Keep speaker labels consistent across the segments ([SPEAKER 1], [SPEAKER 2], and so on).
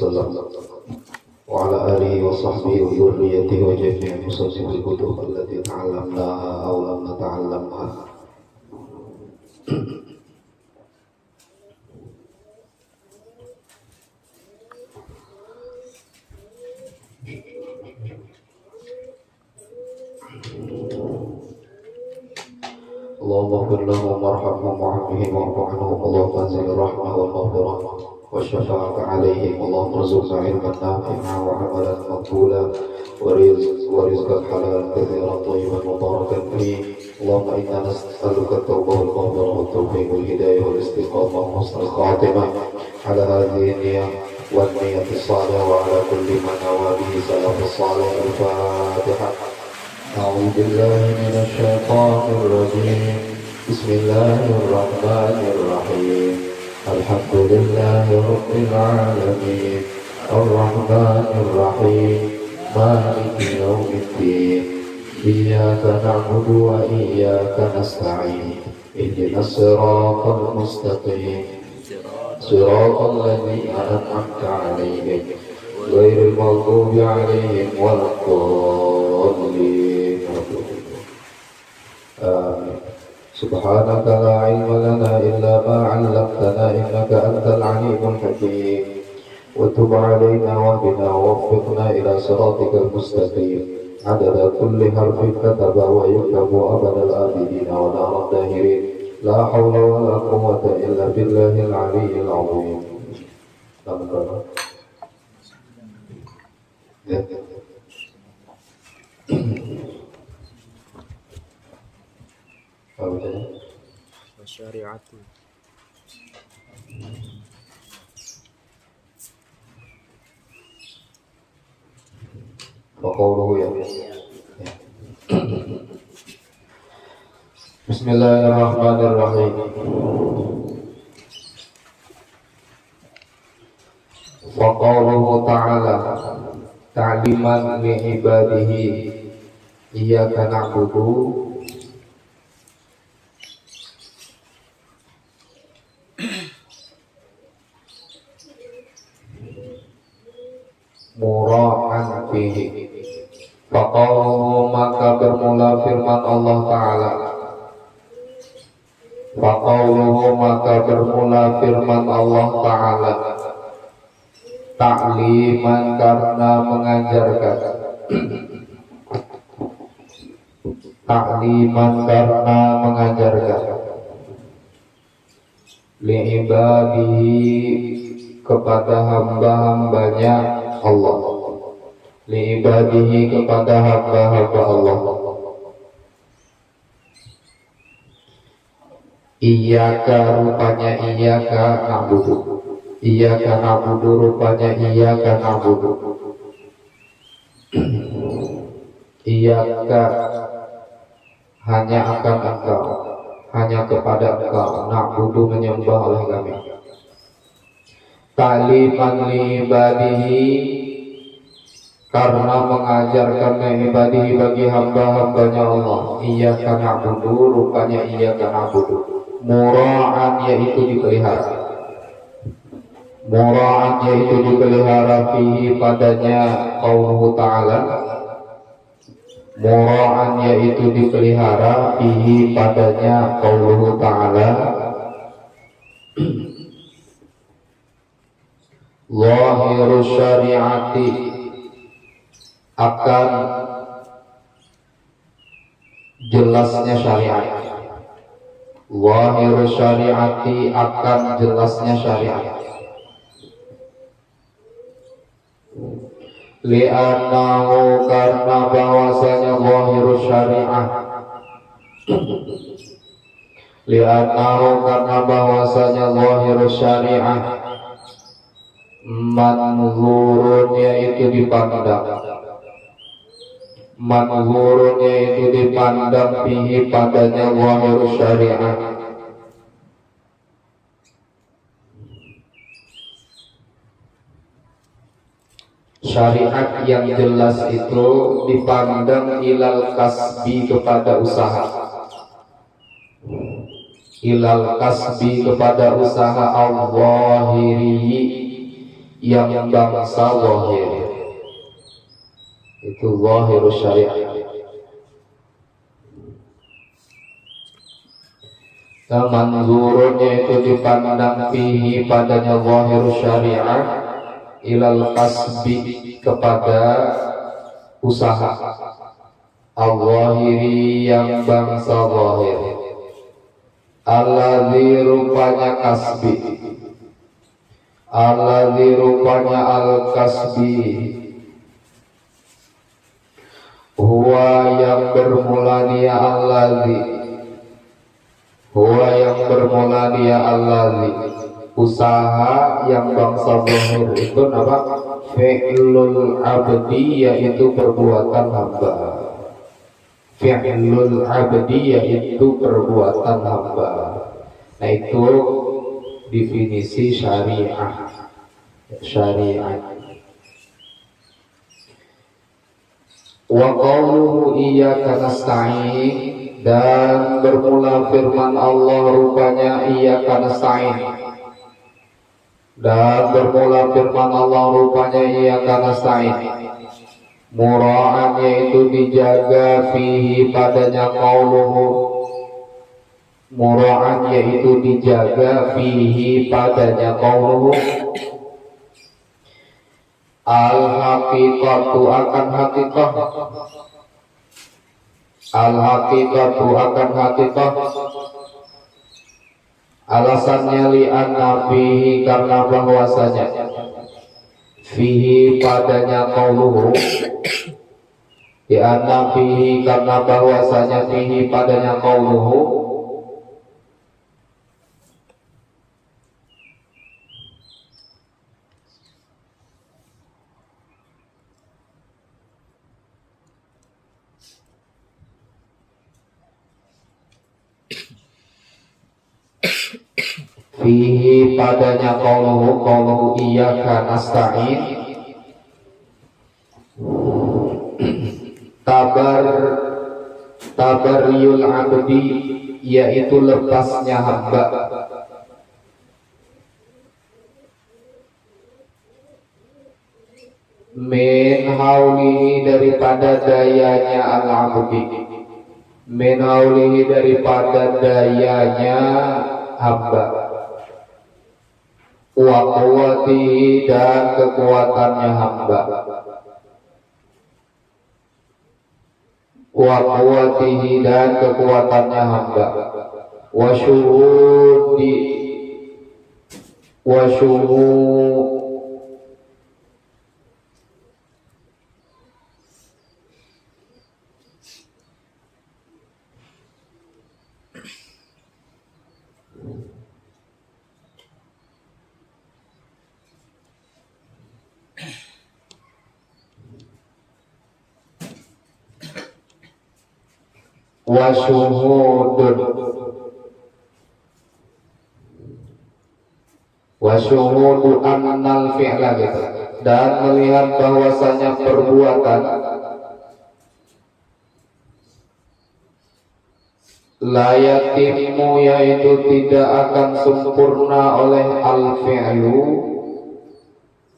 [SPEAKER 1] وسلم وعلى آله وصحبه وذريته وجميع مصنف الكتب التي تعلمناها أو لم نتعلمها. اللهم اغفر لهم وارحمهم وعافهم واعف عنهم، اللهم انزل الرحمة والمغفرة والشفاعة عليهم، اللهم ارزقنا علما نافعا وعملا مقبولا ورزقا حلالا كثيرا طيبا مباركا فيه. اللهم انا نسألك التوبة والمغفرة والتوفيق والهداية والاستقامة وحسن الخاتمة على هذه النية والنية الصالحة وعلى كل ما نوى به سلف الصالح. الفاتحة. أعوذ بالله من الشيطان الرجيم. بسم الله الرحمن الرحيم. الحمد لله رب العالمين الرحمن الرحيم مالك يوم الدين إياك نعبد وإياك نستعين اهدنا الصراط المستقيم صراط الذين أنعمت عليهم غير المغضوب عليهم ولا الضالين. آمين. سبحانك لا علم لنا إلا ما علمتنا إنك أنت العليم الحكيم. وتب علينا واهدنا ووفقنا إلى صراطك المستقيم عدد كل حرف كتب ويكتب أبد الآبدين ونار الداهرين. لا حول ولا قوة إلا بالله العلي العظيم.
[SPEAKER 2] Syariatu.
[SPEAKER 1] Bismillahirrahmanirrahim. Wa qawluhu ta'ala ta'liman li ibadihi iyyaka na'budu mura'an fihi. Faqawluhu maka bermula firman Allah Ta'ala. Faqawluhu maka bermula firman Allah Ta'ala. Ta'liman karena mengajarkan. Ta'liman karena mengajarkan. Li'ibadihi kepada hamba-hambanya Allah. Li'ibadihi kepada hamba-hamba Allah. Iyyaka rupanya iyyaka na'budu. Iyyaka na'budu rupanya iyyaka na'budu. Iyyaka hanya akan engkau, hanya kepada engkau na'budu menyembah oleh kami. Ta'liman li ibadihi karena mengajarkan li ibadihi bagi hamba-hambanya Allah. Iyyaka na'budu rupanya iyyaka na'budu. Mura'an yaitu dipelihara. Mura'an yaitu dipelihara fihi padanya qauluhu ta'ala. Mura'an yaitu dipelihara fihi padanya qauluhu ta'ala. Zahiru syariati akan jelasnya syariat. Zahiru syariati akan jelasnya syariat. Li'annahu karena bahwasanya zahiru syariat. Li'annahu karena bahwasanya zahiru syariat. Manzurun yaitu dipandang. Manzurun yaitu dipandang fihi padanya zahirus syariat. Syariat yang jelas itu dipandang ilal kasbi kepada usaha. Ilal kasbi kepada usaha al-zahiri yang bangsa zahir. Itu zahirus syariah. Manzurunnya itu dipandang fihi padanya zahirus syariah ilal kasbi kepada usaha al-zahiri yang bangsa zahir, alladzi rupanya kasbi, alladzi rupanya al-kasbi, huwa yang bermula dia alladzi, huwa yang bermula dia alladzi, usaha yang bangsa zahir itu apa? Fi'lul abdi, yaitu perbuatan hamba. Fi'lul abdi, yaitu perbuatan hamba. Nah itu definisi syariah. Syariat. Wa qawluhu iyyaka nasta'in, dan bermula firman Allah rupanya iyyaka nasta'in, dan bermula firman Allah rupanya iyyaka nasta'in, mura'an yaitu dijaga fihi padanya qauluhu, mura'an yaitu dijaga fihi padanya qauluhu, al-haqiqatu akan haqiqah, al-haqiqatu akan haqiqah. Alasannya li'anna fihi, karena bahwasanya fihi padanya qauluhu, li'anna fihi karena bahwasanya fihi padanya qauluhu, fihi padanya qauluhu, qauluhu iyyaka nasta'in, tabariyul abdi, yaitu lepasnya hamba, min haulihi daripada dayanya al-abdi, min haulihi daripada dayanya hamba, wa quwwatihi dan kekuatannya hamba, wa quwwatihi dan kekuatannya hamba, wa syuhudi, wa syuhud, wa syuhudun, wa syuhudu annal fi'la gitu, dan melihat bahwasanya perbuatan la yatimmu, yaitu tidak akan sempurna oleh al-fi'lu,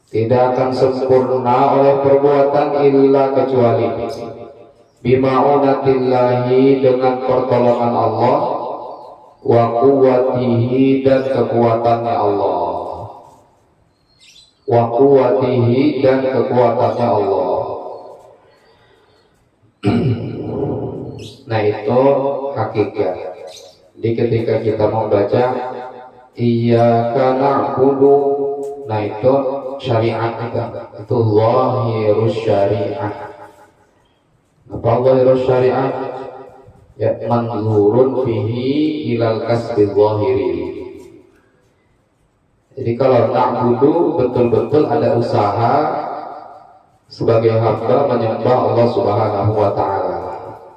[SPEAKER 1] tidak akan sempurna oleh perbuatan illa kecuali bima'unatillahi, dengan pertolongan Allah, wa quwwatihi dan kekuatannya Allah, wa quwwatihi dan kekuatannya Allah. Nah itu hakikat. Jadi ketika kita membaca iyyaka na'budu, nah itu syariat kita, itu zahirus syariah. Apa zahirus syariah? Ya, manzurun fihi ilal kasbi zahiri. Jadi kalau na'budu betul-betul ada usaha sebagai hamba menyembah Allah Subhanahu wa taala.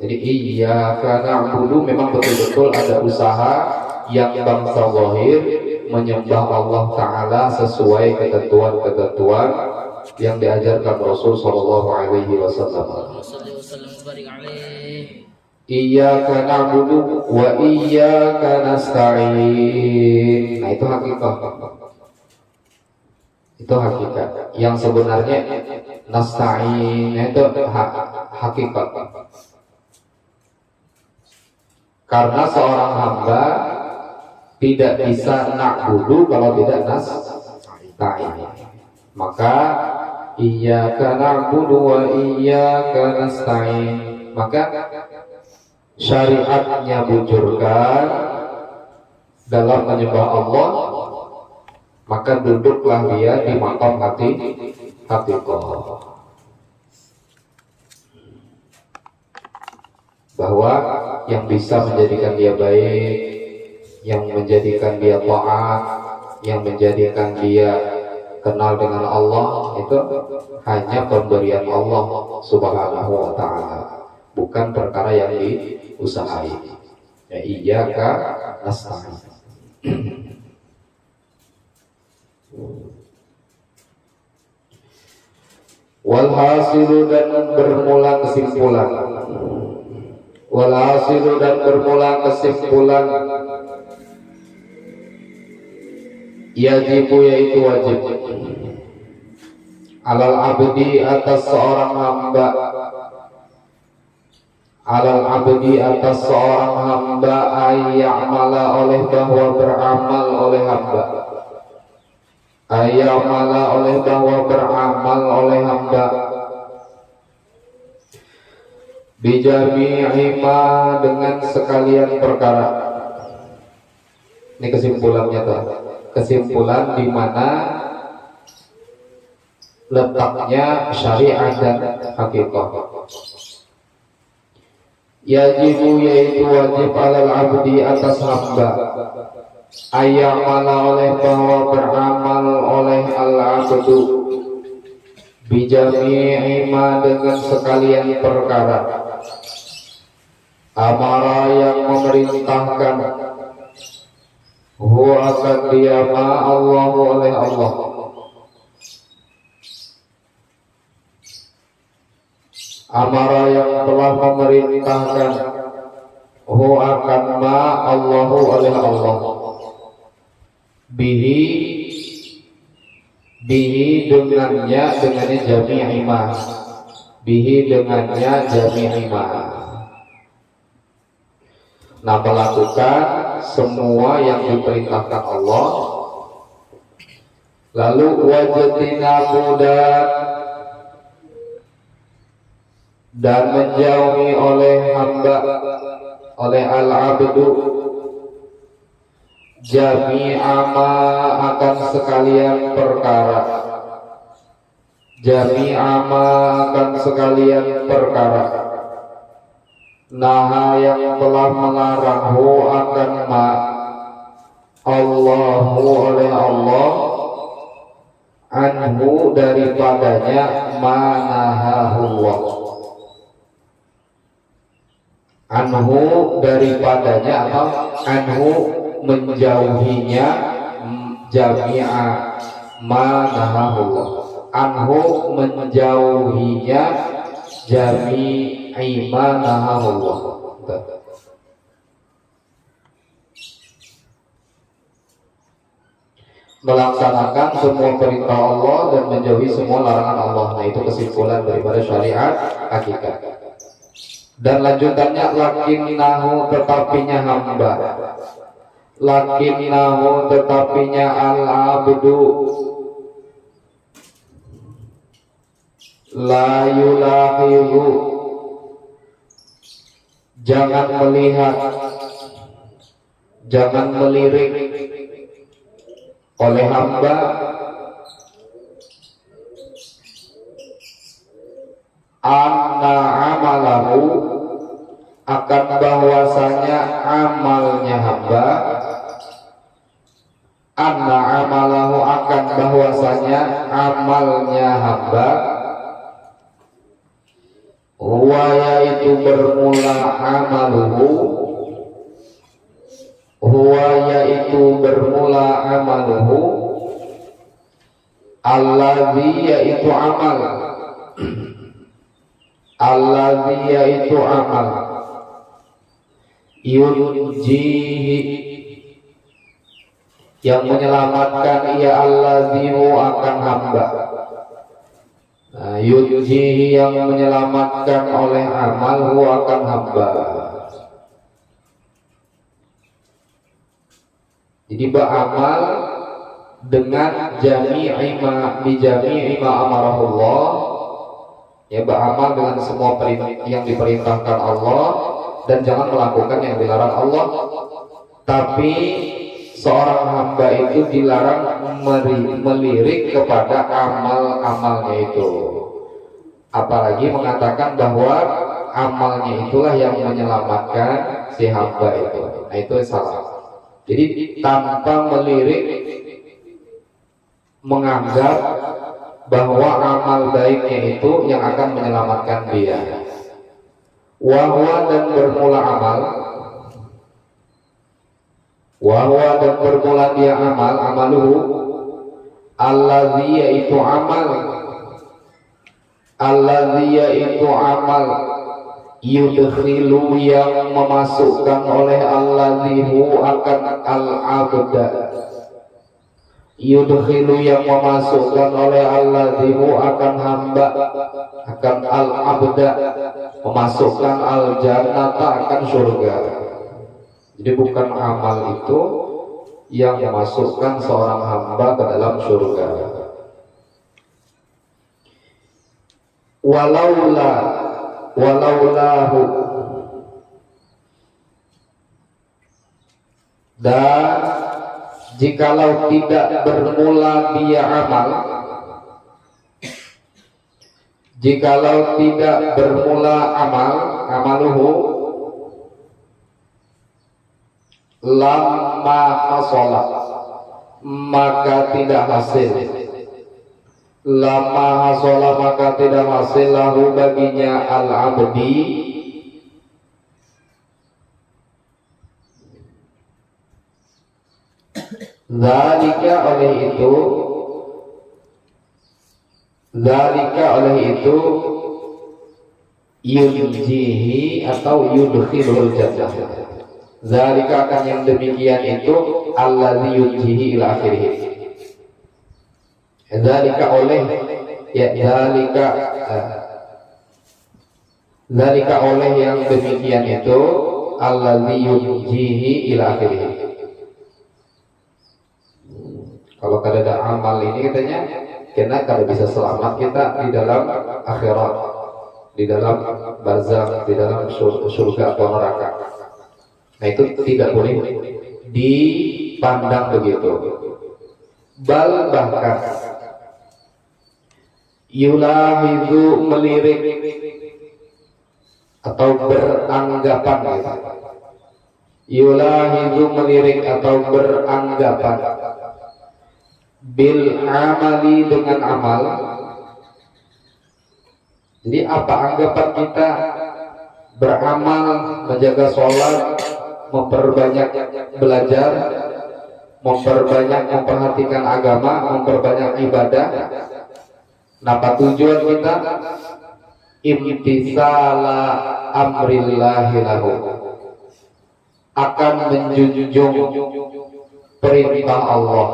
[SPEAKER 1] Jadi iyyaka na'budu memang betul-betul ada usaha yang bangsa zahir menyembah Allah taala sesuai ketentuan-ketentuan yang diajarkan Rasul sallallahu alaihi wasallam. Iyyaka na'budu wa iyyaka nasta'in. Nah itu hakikat. Itu hakikat. Yang sebenarnya nasta'in itu hakikat. Karena seorang hamba tidak bisa na'budu kalau tidak nasta'in. Maka iyyaka na'budu wa iyyaka nasta'in. Maka syariatnya bujurkan dalam menyembah Allah, maka duduklah dia di maqam haqiqah. Bahwa yang bisa menjadikan dia baik, yang menjadikan dia taat, yang menjadikan dia kenal dengan Allah, itu hanya pemberian Allah Subhanahu wa ta'ala, bukan perkara yang diusahai. Ya iyyaka nasta'in. Walhasilu dan bermula kesimpulan. Walhasilu dan bermula kesimpulan. Yajibu yaitu wajib. Alal abdi atas seorang hamba. Alal abdi atas seorang hamba ayya'mala oleh bahwa beramal oleh hamba. Ayya'mala oleh bahwa beramal oleh hamba. Bijami'i ma dengan sekalian perkara. Ini kesimpulannya tuh. Kesimpulan di mana letaknya syariat dan hakikat. Yajibu yaitu wajib alal abdi atas hamba ayyamala oleh bahwa beramal oleh al-abdu bijami'i ma dengan sekalian perkara amara yang memerintahkan huwa akan dia ma Allahu oleh Allah. Amara yang telah memerintahkan hu akan ma Allahu oleh Allah. Bihi dengannya jami'i ma. Bihi dengannya jami'i ma. Nah, melakukan semua yang diperintahkan Allah. Lalu wajtinabu dan menjauhi oleh hamba, oleh al-abdu jami'a ma akan sekalian perkara. Jami'a ma akan sekalian perkara. Naha yang telah melaranghu akan ma Allahu oleh Allah anhu daripadanya ma nahahullah. Anhu daripadanya atau anhu menjauhinya jami'a ma nahahullah. Anhu menjauhinya jami'i ma nahahullah. Melaksanakan semua perintah Allah dan menjauhi semua larangan Allah. Nah, itu kesimpulan daripada syariat hakikat. Dan lanjutannya lakinnahu tetapinya hamba. Lakinnahu tetapinya al-abdu la yulahiru jangan melihat, jangan melirik oleh hamba anna amalahu akan bahwasanya amalnya hamba, anna amalahu akan bahwasanya amalnya hamba, huwa yaitu bermula amaluhu, huwa yaitu bermula amaluhu, alladzi yaitu amal, alladzi yaitu amal, yunjihi yang menyelamatkan ia alladzihu akan hamba. Nah, yunjihi yang menyelamatkan oleh amal hu akan hamba. Jadi beramal dengan jami'i ma amarahullah, ya, beramal dengan semua yang diperintahkan Allah dan jangan melakukan yang dilarang Allah. Tapi seorang hamba itu dilarang melirik kepada amal-amalnya itu, apalagi mengatakan bahwa amalnya itulah yang menyelamatkan si hamba itu. Nah, itu salah. Jadi tanpa melirik, menganggap bahwa amal baiknya itu yang akan menyelamatkan dia. Wahwa dan bermula amal, wahwa dan bermula dia amal, amaluhu alladzi yaitu amal, alladzi yaitu amal yudkhilu yang memasukkan oleh alladzihu akan al-abda, yudkhilu yang memasukkan oleh alladzihu akan hamba, akan al-abda, memasukkan al-jannata akan surga. Jadi bukan amal itu yang memasukkan seorang hamba ke dalam surga. Walaulahu, dan jikalau tidak bermula dia amal, jikalau tidak bermula amaluhu lamma hasola, maka tidak hasil. Lama hasola maka tidak hasil lahu baginya al-abdi zalika oleh itu yunjihi atau yudkhilul jannah. Zalika akan yang demikian itu alladzi yunjihi ila akhirih. Zalika oleh, ya, zalika oleh yang demikian itu alladzi yunjihi ila akhirih. Kalau ada amal ini katanya karena kalau bisa selamat kita di dalam akhirat, di dalam barzakh, di dalam surga atau neraka. Nah, itu tidak boleh dipandang begitu. Bahkan yulahidu melirik atau beranggapan, yulahidu melirik atau beranggapan bil amali dengan amal. Jadi apa anggapan kita beramal, menjaga sholat, memperbanyak belajar, memperbanyak memperhatikan agama, memperbanyak ibadah. Napa tujuan kita? Imtisala amrillahi lahu, akan menjunjung perintah Allah,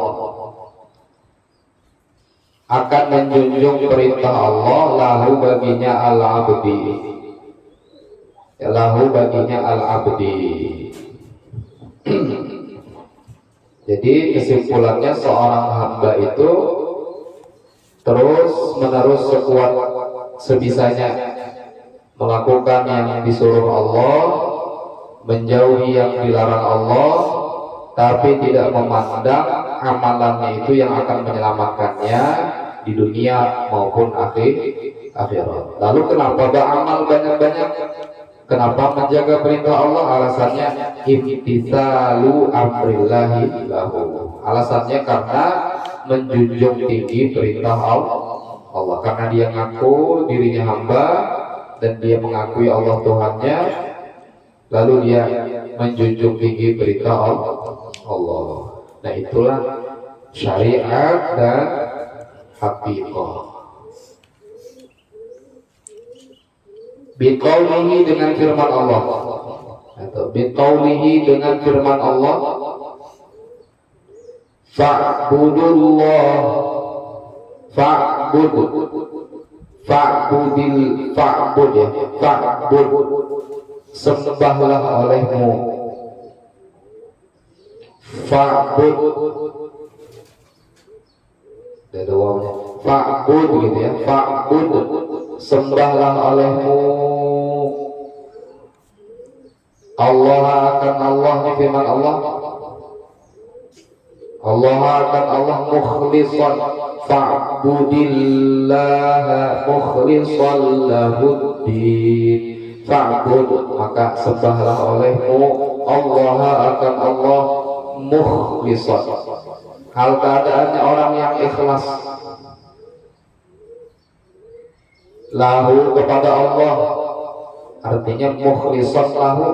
[SPEAKER 1] akan menjunjung perintah Allah lahu baginya al-abdi, ya, lahu baginya al-abdi. Jadi kesimpulannya seorang hamba itu terus menerus sekuat sebisanya melakukan yang disuruh Allah, menjauhi yang dilarang Allah, tapi tidak memandang amalannya itu yang akan menyelamatkannya di dunia maupun akhirat. Lalu kenapa beramal banyak-banyak? Kenapa menjaga perintah Allah? Alasannya imtitsalu amrillahi lahu. Alasannya karena menjunjung tinggi perintah Allah. Karena dia ngaku dirinya hamba dan dia mengakui Allah Tuhannya, lalu dia menjunjung tinggi perintah Allah. Nah, itulah syariat dan haqiqah. Biqaulihi dengan firman Allah, atau biqaulihi dengan firman Allah, Fa'budullah, fa'bud, fa'bud ya, fa'bud, sembahlah olehmu. Fa'bud, ada wawnya, fa'bud gitu ya, fa'bud, sembahlah olehmu. Allah akan Allah, ini firman Allah. Allah akan Allah mukhlishan, fa'budillaha mukhlishan lahuddin. Fa'bud, maka sembahlah olehmu Allah akan Allah mukhlishan, hal keadaannya orang yang ikhlas, lahu kepada Allah, artinya mukhlishan lahu,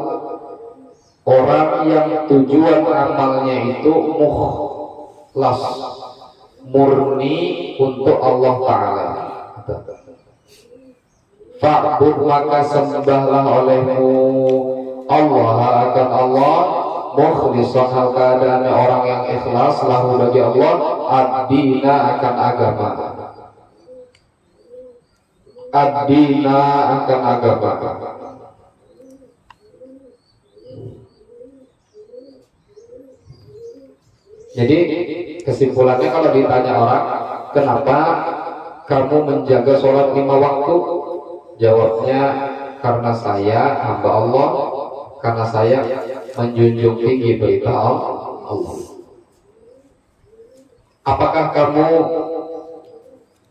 [SPEAKER 1] orang yang tujuan amalnya itu mukhlas, murni untuk Allah Ta'ala. Fa'bud, maka sembahlah olehmu Allah akan Allah mukhlishan, hal keadaannya orang yang ikhlas, lahu bagi Allah, ad-dina akan agama, ad-dina akan agama. Jadi kesimpulannya kalau ditanya orang, kenapa kamu menjaga sholat 5 waktu? Jawabnya, karena saya hamba Allah, karena saya menjunjung tinggi perintah Allah. Apakah kamu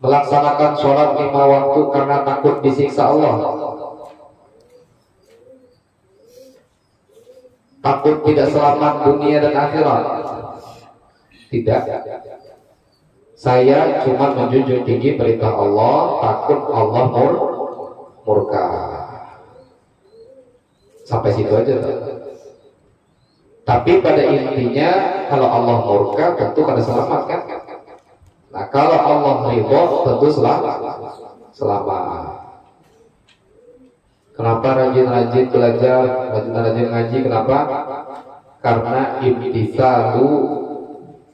[SPEAKER 1] melaksanakan sholat 5 waktu karena takut disiksa Allah? Takut tidak selamat dunia dan akhirat? Tidak. Saya cuma menjunjung tinggi perintah Allah, takut Allah murka. Sampai situ aja. Tapi pada intinya kalau Allah murka tentu kada selamat kan? Nah kalau Allah ridho tentu selamat. Kenapa rajin-rajin belajar, rajin-rajin ngaji? Kenapa? Karena imtitsalu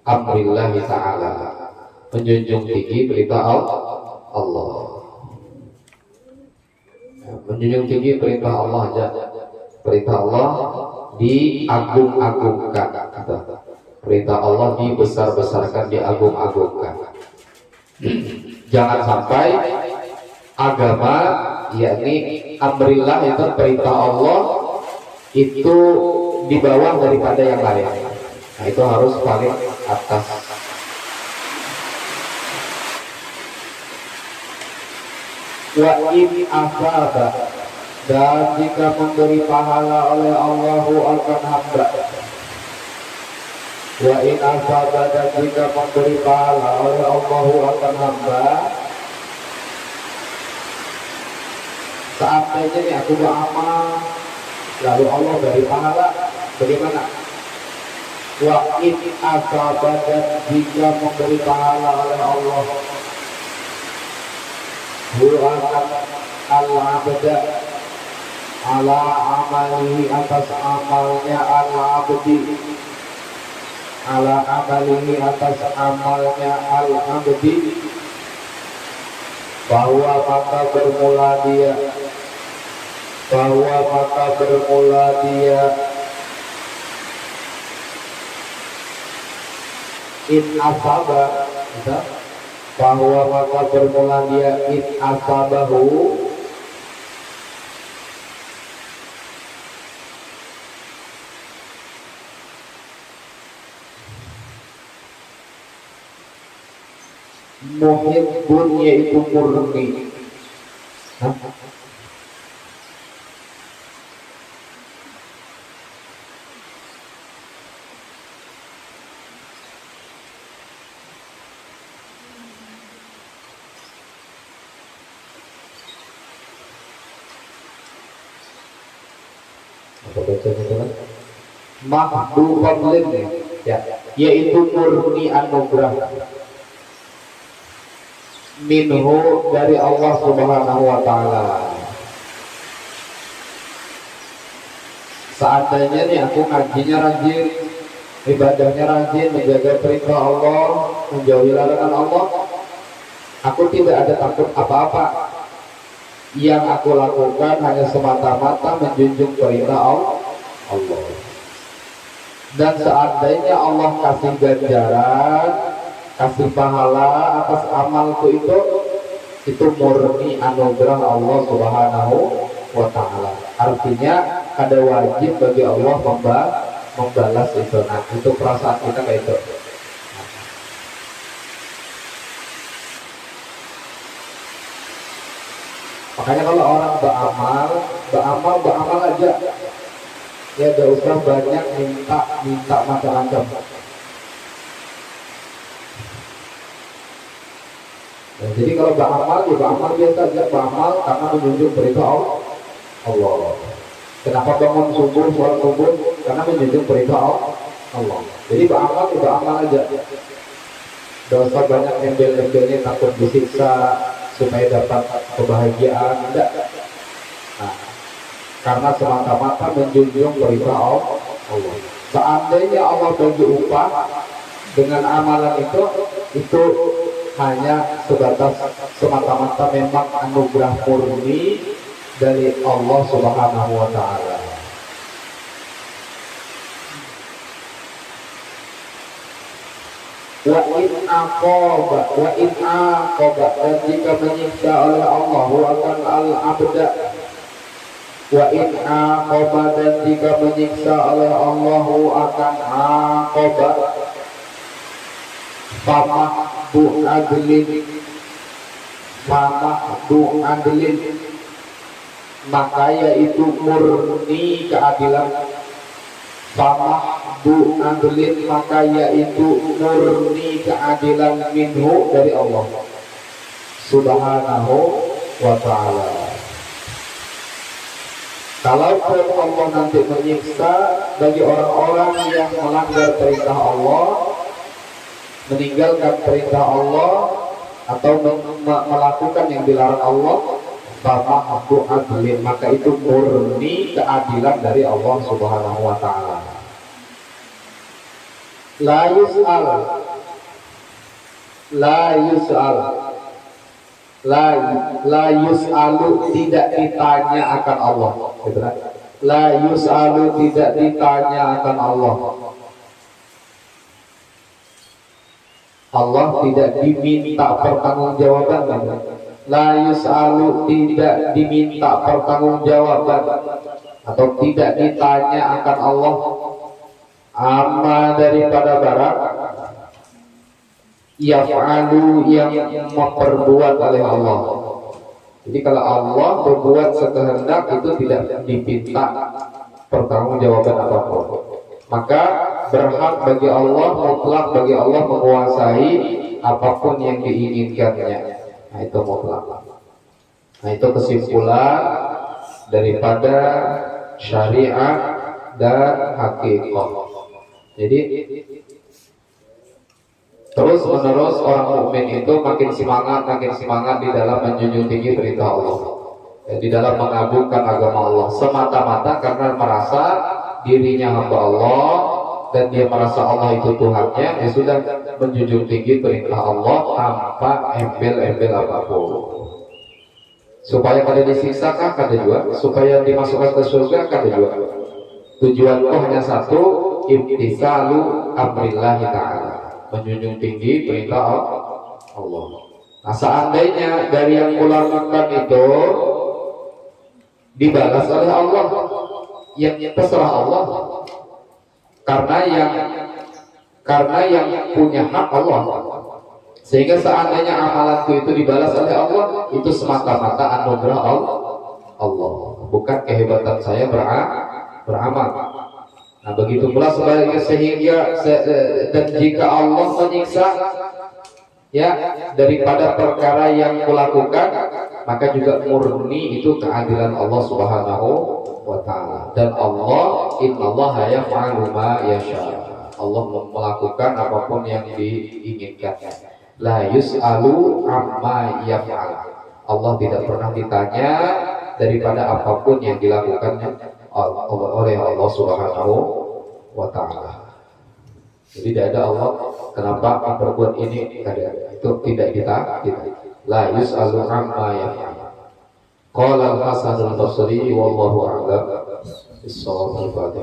[SPEAKER 1] amrillah ta'ala, menjunjung tinggi perintah Allah. Menjunjung tinggi perintah Allah aja. Perintah Allah diagung-agungkan, perintah Allah dibesar-besarkan, diagung-agungkan. Jangan sampai agama, yakni amrillah itu perintah Allah, itu di bawah daripada yang lain. Nah itu harus paling atas. Wa in asaba, dan jika memberi pahala oleh Allahu akan hamba. Wa in asaba, dan jika memberi pahala oleh Allahu akan hamba. Seandainya nih aku beramal lalu Allah beri pahala, bagaimana? Wa in asaba, dan jika memberi pahala oleh Allah, Quran al-abda ala amalihi, atas amalnya al-abdi, ala amalihi, atas amalnya al-abdi, bahwa maka bermula dia, bahwa maka bermula dia, in asaba, bahwa maka bermula dia, in asabahu, muhibbun, yaitu murni. Mahdu fadlin, ya, yaitu murni anugerah, minhu, dari Allah Subhanahu wa ta'ala. Seandainya nih aku ngajinya rajin, ibadahnya rajin, menjaga perintah Allah, menjauhi larangan Allah, aku tidak ada takut apa-apa. Yang aku lakukan hanya semata-mata menjunjung perintah Allah. Dan seandainya Allah kasih ganjaran, kasih pahala atas amalku itu murni anugerah Allah Subhanahu wa Ta'ala. Artinya ada wajib bagi Allah membalas itu. Nah, itu perasaan kita kayak itu. Makanya kalau orang beramal aja. Ya gak usah banyak minta macam-macam. Ya, jadi kalau beramal biasa aja, beramal karena menjunjung perintah Allah. Kenapa bangun subuh, sholat subuh? Karena menjunjung perintah Allah. Jadi beramal aja. Dosa banyak embel-embelnya, takut disiksa supaya dapat kebahagiaan, tidak. Nah, karena semata-mata menjunjung perintah Allah. Seandainya Allah bagi upah dengan amalan itu hanya sebatas semata-mata memang anugerah murni dari Allah Subhanahu wa Ta'ala. Wa in aqaba dan jika menyiksa oleh Allah akan al-abda. Wa in aqaba dan jika menyiksa oleh Allah akan aqaba famahdu adlin maka yaitu murni keadilan. Famahdu adlin maka yaitu murni keadilan minhu dari Allah Subhanahu wa Ta'ala. Kalau Allah nanti menyiksa bagi orang-orang yang melanggar perintah Allah, meninggalkan perintah Allah atau melakukan yang dilarang Allah, famahdu adlin maka itu murni keadilan dari Allah Subhanahu wa Ta'ala. La yus'alu tidak ditanya akan Allah. La yus'alu tidak ditanya akan Allah. Allah tidak diminta pertanggungjawaban. La yus'alu tidak diminta pertanggungjawaban atau tidak ditanya akan Allah amma daripada barang yaf'alu yang memperbuat oleh Allah. Jadi kalau Allah berbuat sekehendak itu tidak diminta pertanggungjawaban apapun. Maka berhak bagi Allah, mutlak bagi Allah menguasai apapun yang diinginkannya. Nah itu mutlak. Nah itu kesimpulan daripada syariat dan hakikat. Jadi terus menerus orang mukmin itu makin semangat di dalam menjunjung tinggi perintah Allah, di dalam mengagungkan agama Allah semata-mata karena merasa dirinya hamba Allah dan dia merasa Allah itu Tuhannya. Dia sudah menjunjung tinggi perintah Allah tanpa embel-embel apapun. Supaya kada disiksa kah? Kada juga. Supaya dimasukkan ke surga? Kada juga. Tujuanku hanya satu, imtisalu amrillahi ta'ala, menjunjung tinggi perintah Allah. Nah seandainya dari yang kulakukan itu dibalas oleh Allah, yang terserah Allah, karena yang punya hak Allah. Sehingga seandainya amalanku itu dibalas oleh Allah, itu semata-mata anugerah Allah, bukan kehebatan saya beramal. Nah begitu pula sehingga dan jika Allah menyiksa ya daripada perkara yang kulakukan, maka juga murni itu keadilan Allah Subhanahu wa Ta'ala. Dan Allah, innallaha yaf'alu ma yasha, Allah melakukan apapun yang diinginkan. La yus'alu amma yaf'al, Allah tidak pernah ditanya daripada apapun yang dilakukannya oleh Allah Subhanahu wa Ta'ala. Jadi tidak ada Allah kenapa berbuat ini, ada itu tidak kita la yus'alu amma yaf'al. Qala al-Hasan al-Basri wallahu a'lam bis-shawab.